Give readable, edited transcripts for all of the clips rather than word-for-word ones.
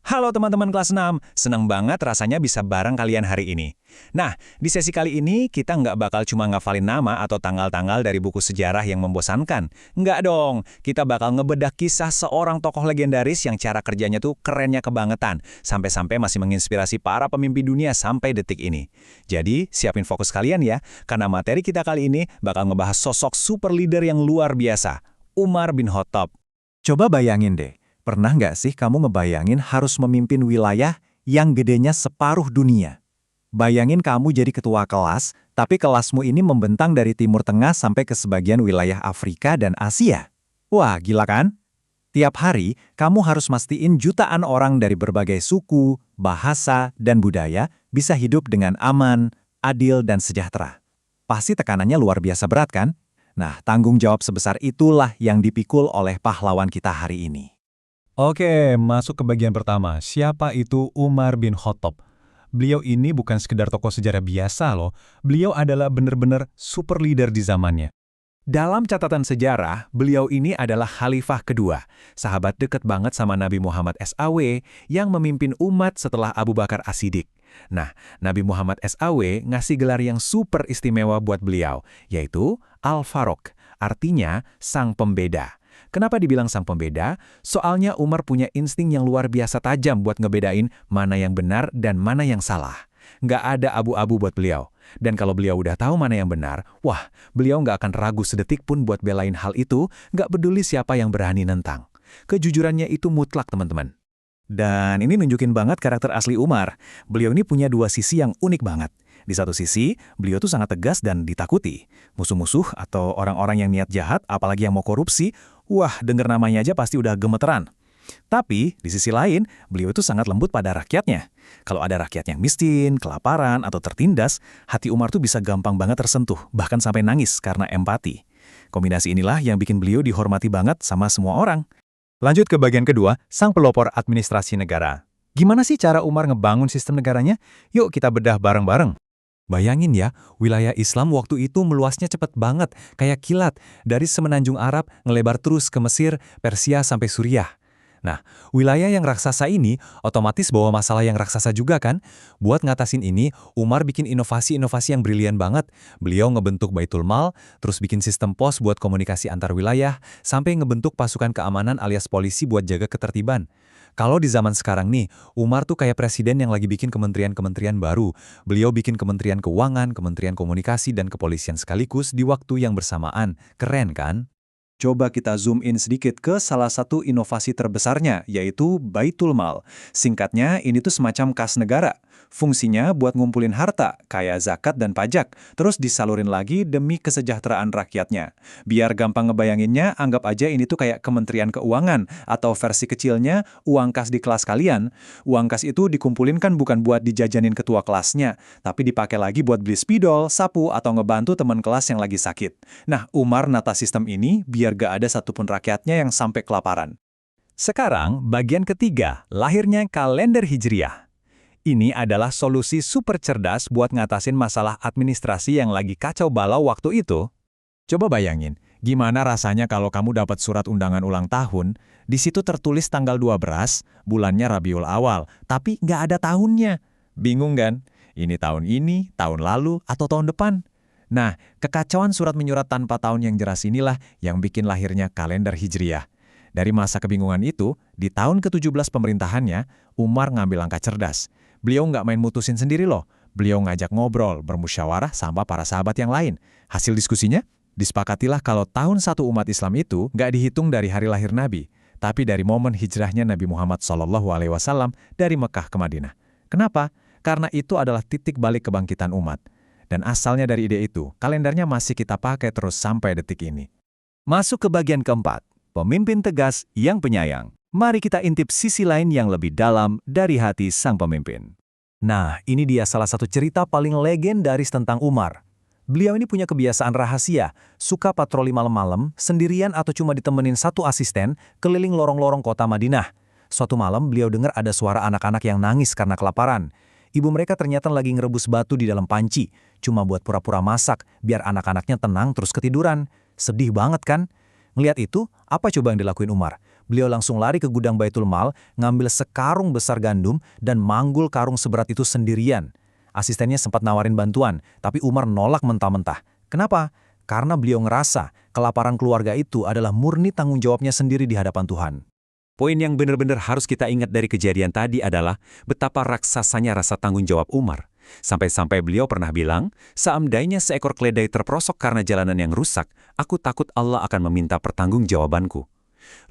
Halo teman-teman kelas 6, senang banget rasanya bisa bareng kalian hari ini. Nah, di sesi kali ini kita nggak bakal cuma ngafalin nama atau tanggal-tanggal dari buku sejarah yang membosankan. Nggak dong, kita bakal ngebedah kisah seorang tokoh legendaris yang cara kerjanya tuh kerennya kebangetan, sampai-sampai masih menginspirasi para pemimpin dunia sampai detik ini. Jadi, siapin fokus kalian ya, karena materi kita kali ini bakal ngebahas sosok super leader yang luar biasa, Umar bin Khattab. Coba bayangin deh, pernah nggak sih kamu ngebayangin harus memimpin wilayah yang gedenya separuh dunia? Bayangin kamu jadi ketua kelas, tapi kelasmu ini membentang dari Timur Tengah sampai ke sebagian wilayah Afrika dan Asia. Wah, gila kan? Tiap hari, kamu harus mastiin jutaan orang dari berbagai suku, bahasa, dan budaya bisa hidup dengan aman, adil, dan sejahtera. Pasti tekanannya luar biasa berat kan? Nah, tanggung jawab sebesar itulah yang dipikul oleh pahlawan kita hari ini. Oke, masuk ke bagian pertama. Siapa itu Umar bin Khattab? Beliau ini bukan sekedar tokoh sejarah biasa loh. Beliau adalah benar-benar super leader di zamannya. Dalam catatan sejarah, beliau ini adalah khalifah kedua, sahabat dekat banget sama Nabi Muhammad SAW yang memimpin umat setelah Abu Bakar As-Siddiq. Nah, Nabi Muhammad SAW ngasih gelar yang super istimewa buat beliau, yaitu Al-Faruq, artinya sang pembeda. Kenapa dibilang sang pembeda? Soalnya Umar punya insting yang luar biasa tajam buat ngebedain mana yang benar dan mana yang salah. Nggak ada abu-abu buat beliau. Dan kalau beliau udah tahu mana yang benar, wah, beliau nggak akan ragu sedetik pun buat belain hal itu, nggak peduli siapa yang berani nentang. Kejujurannya itu mutlak, teman-teman. Dan ini nunjukin banget karakter asli Umar. Beliau ini punya dua sisi yang unik banget. Di satu sisi, beliau tuh sangat tegas dan ditakuti. Musuh-musuh atau orang-orang yang niat jahat, apalagi yang mau korupsi, wah, denger namanya aja pasti udah gemeteran. Tapi, di sisi lain, beliau itu sangat lembut pada rakyatnya. Kalau ada rakyat yang miskin, kelaparan, atau tertindas, hati Umar tuh bisa gampang banget tersentuh, bahkan sampai nangis karena empati. Kombinasi inilah yang bikin beliau dihormati banget sama semua orang. Lanjut ke bagian kedua, sang pelopor administrasi negara. Gimana sih cara Umar ngebangun sistem negaranya? Yuk kita bedah bareng-bareng. Bayangin ya, wilayah Islam waktu itu meluasnya cepet banget, kayak kilat, dari semenanjung Arab ngelebar terus ke Mesir, Persia sampai Suriah. Nah, wilayah yang raksasa ini otomatis bawa masalah yang raksasa juga kan? Buat ngatasin ini, Umar bikin inovasi-inovasi yang brilian banget. Beliau ngebentuk Baitul Mal, terus bikin sistem pos buat komunikasi antar wilayah, sampai ngebentuk pasukan keamanan alias polisi buat jaga ketertiban. Kalau di zaman sekarang nih, Umar tuh kayak presiden yang lagi bikin kementerian-kementerian baru. Beliau bikin Kementerian Keuangan, Kementerian Komunikasi, dan Kepolisian sekaligus di waktu yang bersamaan. Keren kan? Coba kita zoom in sedikit ke salah satu inovasi terbesarnya, yaitu Baitul Mal. Singkatnya, ini tuh semacam kas negara. Fungsinya buat ngumpulin harta, kayak zakat dan pajak, terus disalurin lagi demi kesejahteraan rakyatnya. Biar gampang ngebayanginnya, anggap aja ini tuh kayak Kementerian Keuangan, atau versi kecilnya, uang kas di kelas kalian. Uang kas itu dikumpulin kan bukan buat dijajanin ketua kelasnya, tapi dipakai lagi buat beli spidol, sapu, atau ngebantu teman kelas yang lagi sakit. Nah, Umar nata sistem ini biar gak ada satupun rakyatnya yang sampai kelaparan. Sekarang, bagian ketiga, lahirnya kalender Hijriah. Ini adalah solusi super cerdas buat ngatasin masalah administrasi yang lagi kacau balau waktu itu. Coba bayangin, gimana rasanya kalau kamu dapat surat undangan ulang tahun, di situ tertulis tanggal 12, bulannya Rabiul Awal, tapi nggak ada tahunnya. Bingung kan? Ini, tahun lalu, atau tahun depan? Nah, kekacauan surat menyurat tanpa tahun yang jelas inilah yang bikin lahirnya kalender Hijriah. Dari masa kebingungan itu, di tahun ke-17 pemerintahannya, Umar ngambil langkah cerdas. Beliau nggak main mutusin sendiri loh. Beliau ngajak ngobrol, bermusyawarah sama para sahabat yang lain. Hasil diskusinya? Disepakatilah kalau tahun satu umat Islam itu nggak dihitung dari hari lahir Nabi, tapi dari momen hijrahnya Nabi Muhammad SAW dari Mekah ke Madinah. Kenapa? Karena itu adalah titik balik kebangkitan umat. Dan asalnya dari ide itu, kalendernya masih kita pakai terus sampai detik ini. Masuk ke bagian keempat, pemimpin tegas yang penyayang. Mari kita intip sisi lain yang lebih dalam dari hati sang pemimpin. Nah, ini dia salah satu cerita paling legendaris tentang Umar. Beliau ini punya kebiasaan rahasia, suka patroli malam-malam, sendirian atau cuma ditemenin satu asisten, keliling lorong-lorong kota Madinah. Suatu malam beliau dengar ada suara anak-anak yang nangis karena kelaparan. Ibu mereka ternyata lagi ngerebus batu di dalam panci, cuma buat pura-pura masak, biar anak-anaknya tenang terus ketiduran. Sedih banget kan? Ngeliat itu, apa coba yang dilakuin Umar? Beliau langsung lari ke gudang Baitul Mal, ngambil sekarung besar gandum, dan manggul karung seberat itu sendirian. Asistennya sempat nawarin bantuan, tapi Umar nolak mentah-mentah. Kenapa? Karena beliau ngerasa kelaparan keluarga itu adalah murni tanggung jawabnya sendiri di hadapan Tuhan. Poin yang benar-benar harus kita ingat dari kejadian tadi adalah betapa raksasanya rasa tanggung jawab Umar. Sampai-sampai beliau pernah bilang, seandainya seekor keledai terperosok karena jalanan yang rusak, aku takut Allah akan meminta pertanggungjawabanku.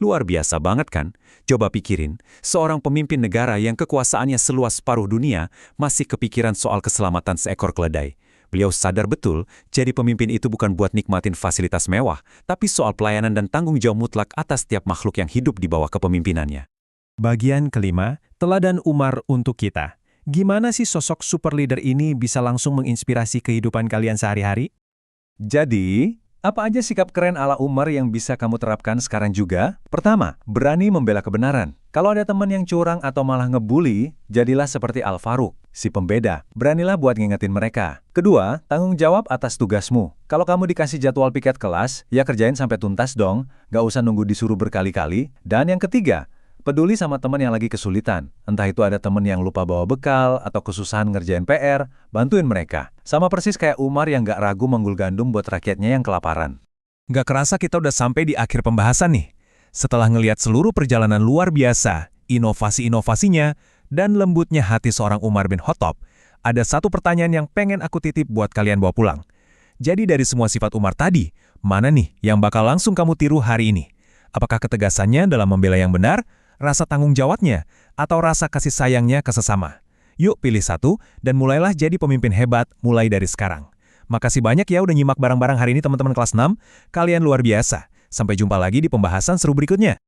Luar biasa banget kan? Coba pikirin, seorang pemimpin negara yang kekuasaannya seluas separuh dunia masih kepikiran soal keselamatan seekor keledai. Beliau sadar betul, jadi pemimpin itu bukan buat nikmatin fasilitas mewah, tapi soal pelayanan dan tanggung jawab mutlak atas setiap makhluk yang hidup di bawah kepemimpinannya. Bagian kelima, teladan Umar untuk kita. Gimana sih sosok super leader ini bisa langsung menginspirasi kehidupan kalian sehari-hari? Jadi, apa aja sikap keren ala Umar yang bisa kamu terapkan sekarang juga? Pertama, berani membela kebenaran. Kalau ada teman yang curang atau malah ngebully, jadilah seperti Al-Faruq, si pembeda. Beranilah buat ngingetin mereka. Kedua, tanggung jawab atas tugasmu. Kalau kamu dikasih jadwal piket kelas, ya kerjain sampai tuntas dong. Gak usah nunggu disuruh berkali-kali. Dan yang ketiga, peduli sama teman yang lagi kesulitan. Entah itu ada teman yang lupa bawa bekal atau kesusahan ngerjain PR, bantuin mereka. Sama persis kayak Umar yang gak ragu manggul gandum buat rakyatnya yang kelaparan. Gak kerasa kita udah sampai di akhir pembahasan nih. Setelah ngelihat seluruh perjalanan luar biasa, inovasi-inovasinya, dan lembutnya hati seorang Umar bin Khattab, ada satu pertanyaan yang pengen aku titip buat kalian bawa pulang. Jadi dari semua sifat Umar tadi, mana nih yang bakal langsung kamu tiru hari ini? Apakah ketegasannya dalam membela yang benar, rasa tanggung jawabnya, atau rasa kasih sayangnya ke sesama? Yuk pilih satu, dan mulailah jadi pemimpin hebat mulai dari sekarang. Makasih banyak ya udah nyimak bareng-bareng hari ini teman-teman kelas 6. Kalian luar biasa. Sampai jumpa lagi di pembahasan seru berikutnya.